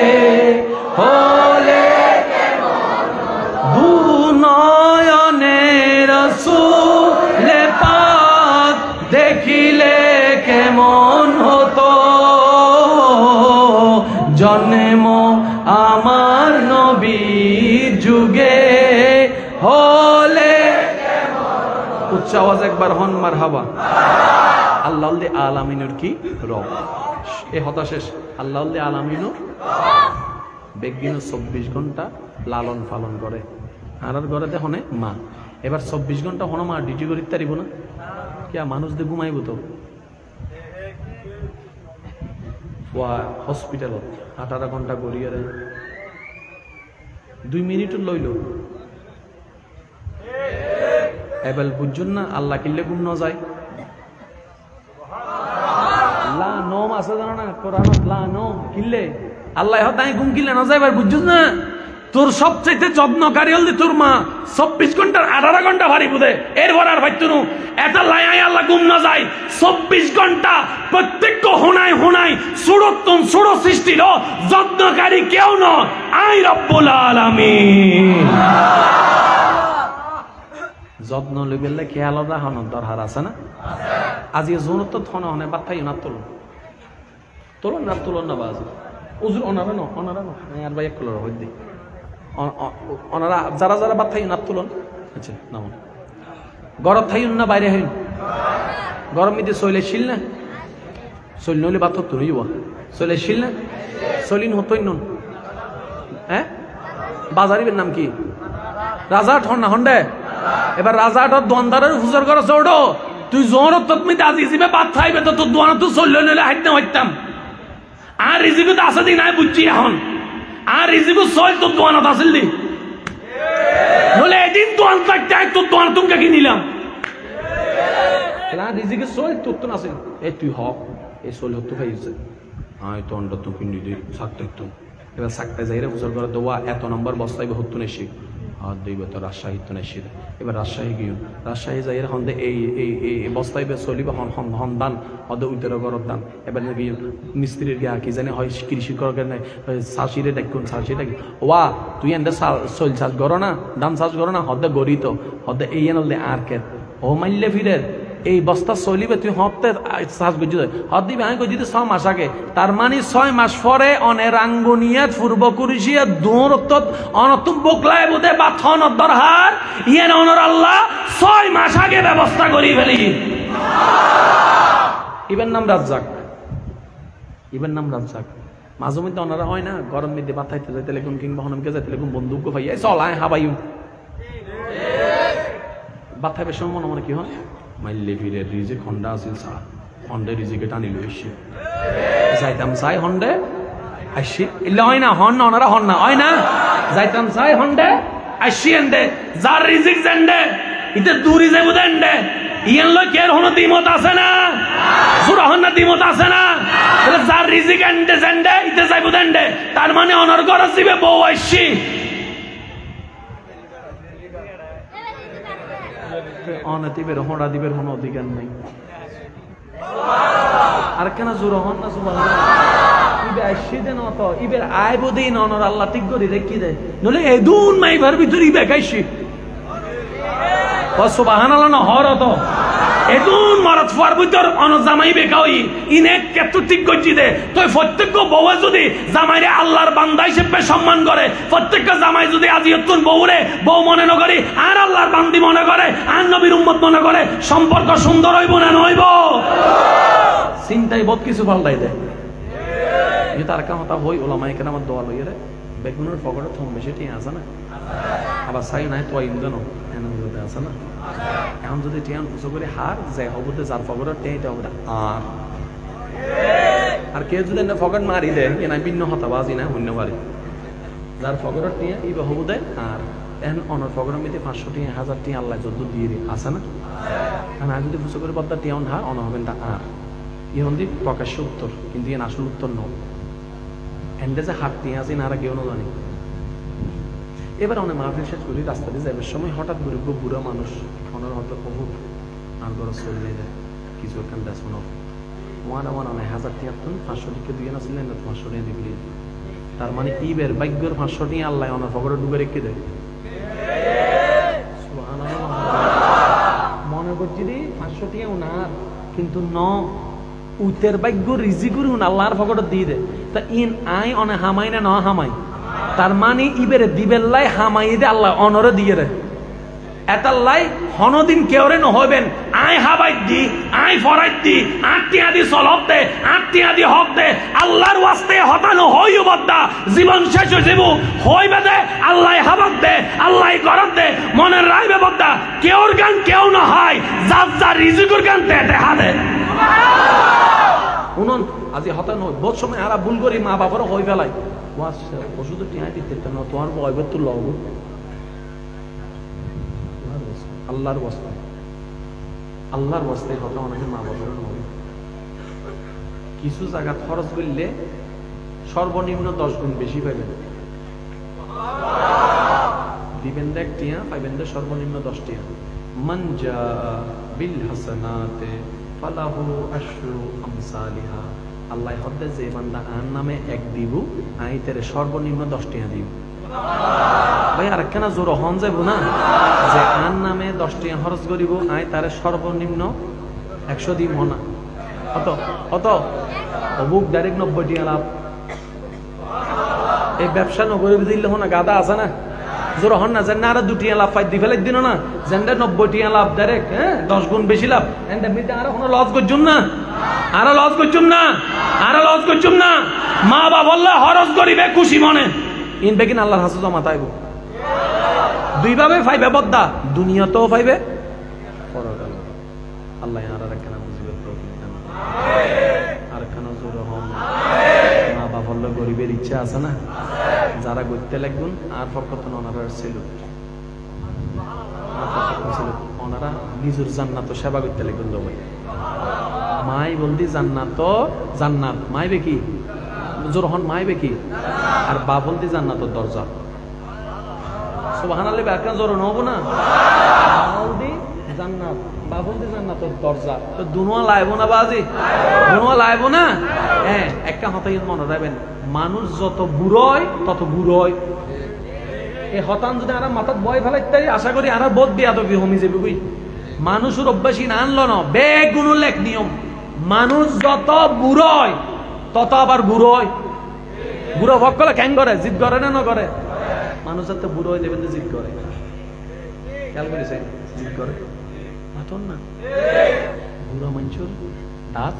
হলে দু নয়নে রাসূল পাক দেখিলে কেমন হতো জন্ম আমার নবীর যুগে হলে উচ্চ আওয়াজ একবার হন মারহাবা আল্লাহ আলামিনুর কি রব এ হতা শেষ আল্লাহ আলামিনুর বেগিন 24 ঘন্টা লালন পালন করে আর ঘরে হনে মা এবার 24 ঘন্টা হন মা ডিউটি করিতে পারিব না কি মানুষ দিয়ে ঘুমাইব তো হসপিটালত 18 ঘন্টা গড়িয়ে 2 মিনিট লইল এবার বুঝুন না আল্লাহ কিনলে ঘুম ন যায় লা নম আছে জানো না কোরআনত লা নম কিনলে আল্লাহ তাই ঘুম কিনলে না যায় এবার বুঝুন না তোর সবচাইতে যত্নকারী হল তোর মা 24 ঘন্টার 18 ঘন্টা ভারী বুঝে এরপর আর ভাইতুনু এত লাই আল্লাহ ঘুম না যায় 24 ঘন্টা প্রত্যেক হোনায় হোনায় সুরতন সুর সৃষ্টির যত্নকারী কেউ নয় আই রব্বুল আলামিন যত্ন লইবেলে খেয়াল রাখা দরকার আছে না আজি জোর তো থন হনে বাথাই না তোলন না তোলন না বাজ উজুর অনারা ন আর ভাই এক কলর হই দি অনারা যারা যারা বাথাই না তোলন আচ্ছা নাম গরম থাইন না বাইরে হইন গরম মিতে সইলে শিল না সইল নইলে বাত তো রইব সইলে শিল না সলিন হতই নন হ্যাঁ বাজারিবের নাম কি রাজা ঠন না হন্ডে এবার রাজাটা দোয়ানদারের হুজুর করে চড়ো তুই জোর তৎমিতে আজ ইজিবে বাদ খাইবে তো তোর দোয়ানা তুই চললে নইলে হাইতে হইতাম আর রিজিকু তো আছে দি নাই বুঝছি এখন আর রিজিকু চল তোর দোয়ানা তো আসল দি নইলে এদিন দোয়ান থাকতে তোর দোয়ানা তুমি কি নিলাম আর রিজিকু চল তোর তো আসল এই তুই হক এই চল হতো খাইছে আয় তো অন্ড তো কিনি দি সাকতে তো এবার সাকতে যাইরে হুজুর করে দোয়া এত নম্বর বস্তাইবে হতো নেশি আর দুই বছর রাজশাহী তো নেশিদ এবার রাজশাহী গিয়ে রাজশাহী যাই হন্দে এই বস্তায় চলিব সন্ধান হদে উত্তর গরব দান এবার গিয়ে মিস্ত্রির গিয়া কি জানে হয় কৃষি করার চাষিরে ডাকুন চাষি ডাকি ওয়া তুই এনে চল চাষ করো না ধান চাষ করো না হদে গড়িত হদে এই এনে আর কে ও মাইলে ফিরে এই বস্তা চলিবে তুই হতে চাষ করছি হদ দিবি আমি করছি 6 মাস আগে তার মানে 6 মাস পরে অনে রাঙ্গুনিয়াত পূর্ব কুরিশিয়া দূরত্ব অনতুম বকলায় বুধে বা থন দরহার ইয়েন অনর আল্লাহ 6 মাস আগে ব্যবস্থা করি ফেলি ইবেন নাম রাজ্জাক ইবেন নাম রাজ্জাক মাঝে মধ্যে ওনারা হয় না গরম মধ্যে বাতাইতে যাইতে লেগুন কিংবা হনমকে যাইতে লেগুন বন্দুক ভাই চল আয় হাবাইউ বাতাইবে সময় মনে মনে কি হয় মাইলে ফিরে রিজে খন্ডা আছিল চা হন্ডে রিজিকে টানি লইছি যাইতাম চাই হন্ডে আসি ইল্লা হয় না হন না ওনারা হন না হয় না যাইতাম চাই হন্ডে আসি এন্ডে যার রিজিক জেন্ডে ইতে দূরি যাইব দেন্ডে ইয়ান লই কের হন দিমত আছে না সুরা হন না দিমত আছে না যার রিজিক এন্ডে জেন্ডে ইতে যাইব দেন্ডে তার মানে অনর গরজ দিবে বউ আসি অনতিবের হোঁড়া দিবের কোনো অধিকার নেই আর কেন জোর হন না ইবে আসি দেন অত ইবের আয় বোধেই ননর আল্লাহ ঠিক করে রেখি দেয় নলে এদুন মাইবার ভিতর ইবে খাইছি সুবহানাল্লাহ না হর অত এদুন মারাত ফার ভিতর অন জামাই বেকাই ইনে কত ঠিক করছি দে তুই প্রত্যেক বউ যদি জামাইরে আল্লাহর বান্দা হিসেবে সম্মান করে প্রত্যেক জামাই যদি আজিয়তুন বউরে বউ মনে ন করি আর আল্লাহর বান্দি মনে করে আর নবীর উম্মত মনে করে সম্পর্ক সুন্দর হইব না নইব চিন্তাই বহুত কিছু পাল্টাই দেয় যে তার কথা হই ওলামায়ে কেরামের দোয়া লইয়ে রে বেগুনের ফগড়ে থম বেশি ঠিক আছে না আবার চাই নাই তো ইন্দনো এমন আছে না এখন যদি টিয়ান পুজো করে হার যে হবুতে যার ফগড় টেঁটা হবে আর কেউ যদি ফগড় মারি দেয় এ নাই ভিন্ন হতাবাজি না শূন্য বাড়ি যার ফগড় টিয়া ইবে হবু দেয় আর এখন অনর ফগড়ের মধ্যে 500 টিয়া 1000 টিয়া আল্লাহ যত দিয়ে দিই আছে না আমি যদি পুজো করে বদ্দা টিয়ান হার অন হবেন তা আর ইহন দি প্রকাশ্য উত্তর কিন্তু ইয়ে আসল উত্তর ন এন্ডে যে হাত টিয়া আছে না কেউ না জানি এবার অনেক মাহফিল শেষ করি রাস্তা দিয়ে যাবার সময় হঠাৎ করে বুড়া মানুষ অনেক হয়তো বহুত আর বড় চলে যায় কিছু একখান দেশ ওয়ান অনেক 1000 টিয়া 500 টিকে দিয়ে নাছিলেন না 500 টিয়া দিবি তার মানে ইবের ভাগ্যের 500 টিয়া আল্লাহ অনেক ফগরে ডুবে রেখে দেয় মনে করছি রে 500 টিয়া উনার কিন্তু ন উতের ভাগ্য রিজি করে আল্লাহর ফগরে দিয়ে দেয় তা ইন আই অনেক হামাই না ন হামাই তার মানে ইবেরে দিবেল্লাই হামাই দে আল্লাহ অনরে দিয়ে রে এতাল্লাই হনদিন কেউরে নহবেন আই হাবাই দি আই ফরাই দি 8 টিয়া দি সলব দে 8 টিয়া দি হক দে আল্লাহর ওয়াস্তে হতানো হইও বদ্দা জীবন শেষ হয়ে যাবো হইবে দে আল্লাহ হাবাক দে আল্লাহ গরব দে মনের রাইবে বদ্দা কেউর গান কেউ না হয় যার যার রিজিকুর গান তে দেখা দে উনন আজি হতানো বহুত সময় আরা ভুল করি মা বাবার হই ফেলাই ওষুধ টিয়া দিতে না তোমার বয়বে তো লব আল্লাহর বস্তে হতো অনেকে মা বাবার নয় কিছু জায়গা খরচ করলে সর্বনিম্ন 10 গুণ বেশি পাইবেন দিবেন দেখ টিয়া পাইবেন দে সর্বনিম্ন 10 টিয়া মান জা বিল হাসানাতে ফালাহু আশরু আমসালিহা আল্লাহ হদ্দে যে বান্দা আন নামে এক দিব আইতের সর্বনিম্ন 10 টিয়া দিব ভাই আর কেন জোর হন যাব না যে আন নামে 10 টিয়া খরচ করিব আই তারে সর্বনিম্ন 100 দিব না অত অবুক ডাইরেক্ট 90 টিয়া লাভ এই ব্যবসা নগরে দিলে না গাদা আছে না জোর হন না যেন আর 2 টিয়া লাভ পাই দি ফেলে দিন না যেন 90 টিয়া লাভ ডাইরেক্ট 10 গুণ বেশি লাভ এন্ড মিতে আর কোনো লস করছুম না আর লস করছুম না মা বাবা আল্লাহ খরচ করিবে খুশি মনে ইন বেগিন আল্লাহর হাসে জমা তাইব দুই ভাবে পাইবে বদ্দা দুনিয়াতেও পাইবে পরকাল আল্লাহ আর একখানা মুসিবত তৌফিক দান আর একখানা জোর হন মা বাবা আল্লাহ গরিবের ইচ্ছা আছে না যারা করতে লাগবেন আর ফকত ওনারা ছিল ওনারা নিজের জান্নাত সেবা করতে লাগবেন তো ভাই মাই বলদি জান্নাত মাইবে কি জোর হন মাইবে কি আর বা বলদি জান্নাতের দরজা সুবহানাল্লাহ বারকান জোর নব না আলদি জান্নাত বাবুলদি জান্নাতের দরজা তো দুনোয়া লাইব না বাজি দুনোয়া লাইব না হ্যাঁ একটা কথা মনে রাখবেন মানুষ যত বুড়োয় তত বুড়োয় এই হতান যদি আর মাথাত বয় ফেলাইতে আশা করি আর বোধ বিয়াদবি হমি যাবে বুঝি মানুষের অভ্যাসী না আনলো না বেগুন লেখ নিয়ম মানুষ যত বুড়োয় তত আবার বুড়োয় বুড়ো ভক্কলে ক্যাং করে জিদ করে না করে মানুষ যত বুড়ো হয়ে দেবেন জিদ করে খেয়াল করেছে জিদ করে মাতন না বুড়ো মানুষের দাঁত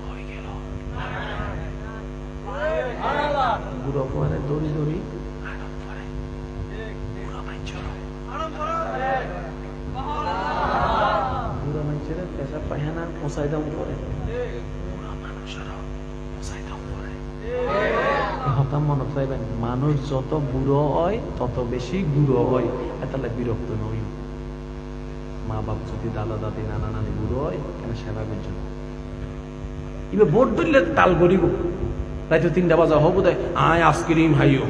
হয়ে গেল বুড়ো পরে দড়ি দড়ি বুড়ো মানুষের বুড়ো মানুষের পেশা পায়খানা পৌঁছাই দাম করে বুড়ো মানুষের পৌঁছাই দাম করে হতাম মনে চাইবেন মানুষ যত বুড়ো হয় তত বেশি গুঁড়ো হয় এতালে বিরক্ত নই মা বাপ যদি দাদা দাদি নানা নানি বুড়ো হয় কেন সেবা করছেন এবার ভোট ধরলে তাল করিব রাইতে 3টা বাজা হবো দেয় আয় আইসক্রিম হাইও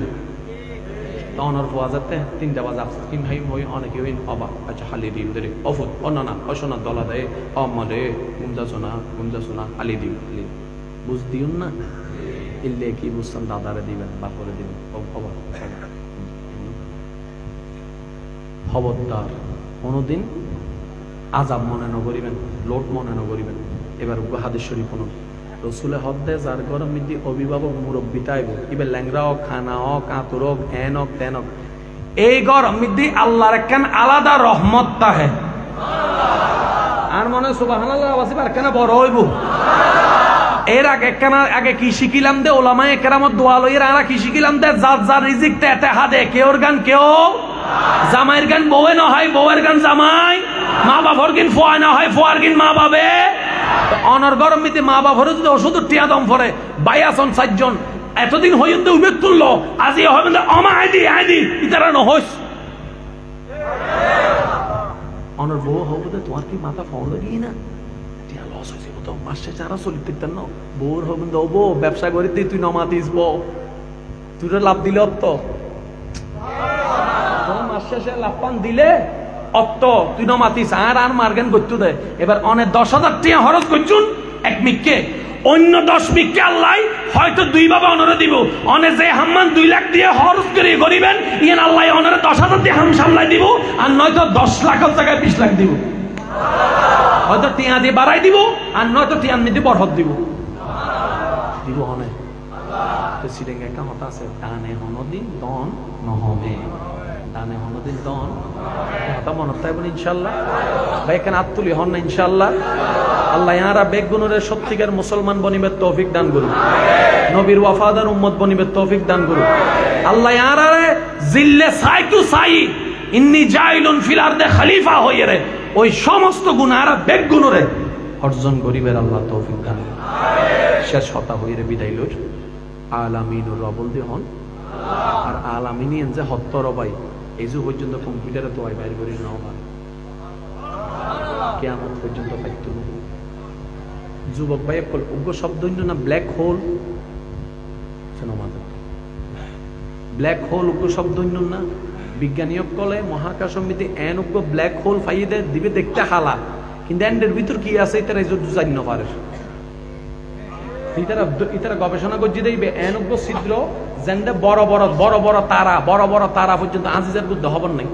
তখনের পাওয়া যাতে 3টা বাজে আইসক্রিম হাইম হই অনেকে হইন অবা আচ্ছা হালি দিম দে অফুত অনানা অসোনা দলা দেয় অমলে গুমজা সোনা হালি দিম বুঝ দিউন না ইল্লে কি বুঝতাম দাদারে দিবেন বাপরে দিবেন খবরদার কোনোদিন আজাব মনে নকরিবেন লোট মনে নকরিবেন এবার হাদিস শরীফ শুনুন রসুলে হদ্দে যার গরম মিদি অভিভাবক মুরব্বী তাইব এবার ল্যাংরা হোক খানা হোক আতুর হোক এন হোক তেন হোক এই গরম মিদি আল্লাহর একখান আলাদা রহমত তাহে আর মনে সুবহানাল্লাহ ওয়াসিবার কেন বড় হইব এর আগে কি শিখিলাম দে ওলামায়ে কেরামত দোয়া লইরা আর কি শিখিলাম দে যার রিজিক তে হাদে কেউর গান কেউ জামাইয়ের গান বউয়ে না হয় বউয়ের গান জামাই মা বাবার গান ফোয়া না হয় ফোয়ার গান মা বাবে অনর গরম মিতে মা বাবার যদি ওষুধ টিয়া দম পড়ে 22 4 জন এতদিন হইতে উবে তুললো আজি হবে না আমা আইদি ইতারা ন হইস অনর বউ হবে তো তোমার কি মাথা ফল লাগি না টিয়া লস হইছে তো মাসে চারা চলিতে না বউর হবে না বউ ব্যবসা করিতে তুই নমাতিস বউ তুই লাভ দিলে তো মাসে লাভ পান দিলে অত তুই নমাতিস আর মার্গেন করতে দে এবার অনেক 10,000 টাকা খরচ করছুন এক মিককে অন্য 10 মিককে আল্লাহ হয়তো 2 বাবা অনরে দিব অনে যে হাম্মান 2 লাখ দিয়ে খরচ করে করিবেন ইয়ান আল্লাহ অনরে 10,000 দিয়ে হাম সামলাই দিব আর নয়তো 10 লাখের জায়গায় 20 লাখ দিব হয়তো টিয়া দিয়ে বাড়াই দিব আর নয়তো টিয়ান দিয়ে বরহত দিব অনে তো সিরেঙ্গা একটা কথা আছে দানে হনদিন দন নহমে দানে হনদিন দন কথা মনে থাকবেন ইনশাল্লাহ ভাই এখানে আত্মুলি হন না ইনশাল্লাহ আল্লাহ ইয়ারা বেগুনের সত্যিকার মুসলমান বনিবের তৌফিক দান করুন নবীর ওয়াফাদার উম্মত বনিবের তৌফিক দান করুন আল্লাহ ইয়ারা জিল্লে সাইতু সাই ইন্নী জাইলুন ফিল আরদে খলিফা হইয়ে রে ওই সমস্ত গুনাহরা বেগুনরে অর্জন করিবের আল্লাহ তৌফিক দান শেষ হতা হইরে বিদায় লইর আলামিনুর রবল দি হন আর আলামিনী যে হত্তর ভাই এই যে পর্যন্ত কম্পিউটারে তো বাইর করি না কিয়ামত পর্যন্ত পাইতো যুবক ভাই উগ্র শব্দ না ব্ল্যাক হোল ব্ল্যাক হোল উগ্র শব্দ না বিজ্ঞানীয় কলে মহাকাশ সমিতি এন উগ্র ব্ল্যাক হোল ফাইয়ে দিবে দেখতে হালা কিন্তু এন্ডের ভিতর কি আছে এটার জানি না পারে ইতারা গবেষণা করছে দেখবে এন উগ্র ছিদ্র যেন বড় বড় তারা পর্যন্ত আজিজের বুদ্ধ হবার নাই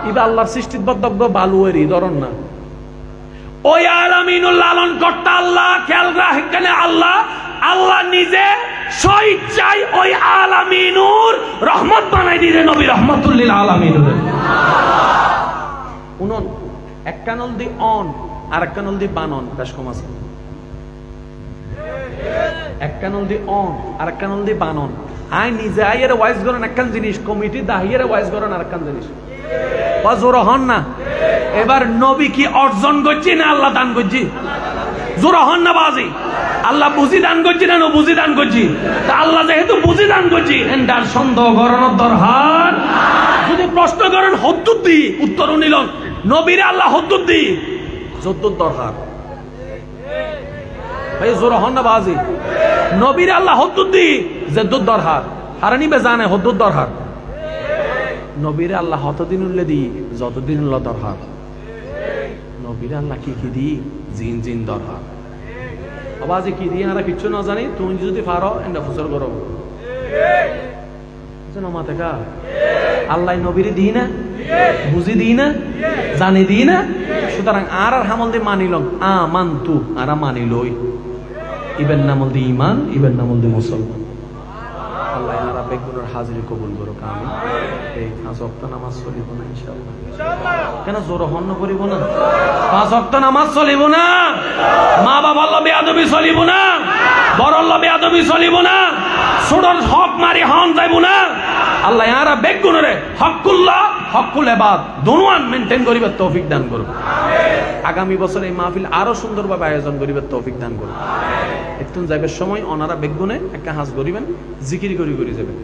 ইবা আল্লাহর সৃষ্টির বদ্ধ বালুয়েরই ধরন না ওই আলামিনুল লালন কর্তা আল্লাহ খেয়াল রাখেন আল্লাহ নিজে স্বইচ্ছায় ওই আলামিনুর রহমত বানাই দিলেন নবী রহমাতুল লিল আলামিন উনন এক কানল দি অন আর এক কানল দি বানন বেশ কম আছে এক কানল দি অন আর এক কানল দি বানন আই নিজে আইয়ের ওয়াইজ করেন একখান জিনিস কমিটি দাহিয়ের ওয়াইজ করেন আর একখান জিনিস জোরা হন না এবার নবী কি অর্জন করছি না আল্লাহ দান করছি জোরা হন না বাজি আল্লাহ বুঝি দান করছি না বুঝি দান করছি তা আল্লাহ যেহেতু বুঝি দান করছি এন্ডার সন্দেহ করানোর দরকার যদি প্রশ্ন করেন হদ্দুর দি উত্তর নিলন নবীরে আল্লাহ হদ্দুর দি যদ্দুর দরকার ভাই জোরা হন না বাজি নবীরে আল্লাহ হদ্দুর দি যদ্দুর দরকার হারানিবে জানে হদ্দুর দরহার নবীরে আল্লাহ হতদিন উল্লে দি যতদিন উল্লা দরহার নবীরে আল্লাহ কি কি দি জিন জিন দরহার আবাজে কি দিয়ে আমরা কিচ্ছু না জানি তুমি যদি পারো এটা ফুসর করো মাথা কা আল্লাহ নবীরে দিই না বুঝি দিই না জানি দিই না সুতরাং আর হামল দিয়ে মানিলাম আমান্তু আর মানিলই ইবেন নামল দি ইমান ইবেন নামল দি মুসলমান আল্লাহ আর বেগুনের হাজিরি কবুল করো আমি এই 5 ওয়াক্ত নামাজ চলিব না ইনশাআল্লাহ কেন জোর হন্ন করিব না 5 ওয়াক্ত নামাজ চলিব না মা বাবা আল্লাহ বেয়াদবি চলিব না বড় আল্লাহ বেয়াদবি চলিব না ছোটর হক মারি হন যাইব না আল্লাহ আর বেগুনরে হকুল্লাহ হকুল ইবাদ দুনুয়ান মেইনটেইন করিবার তৌফিক দান করুন আগামী বছর এই মাহফিল আরো সুন্দরভাবে আয়োজন করিবার তৌফিক দান করুন একটু যাইবার সময় ওনারা বেগুনে একটা হাজ করিবেন জিকির করি যাবেন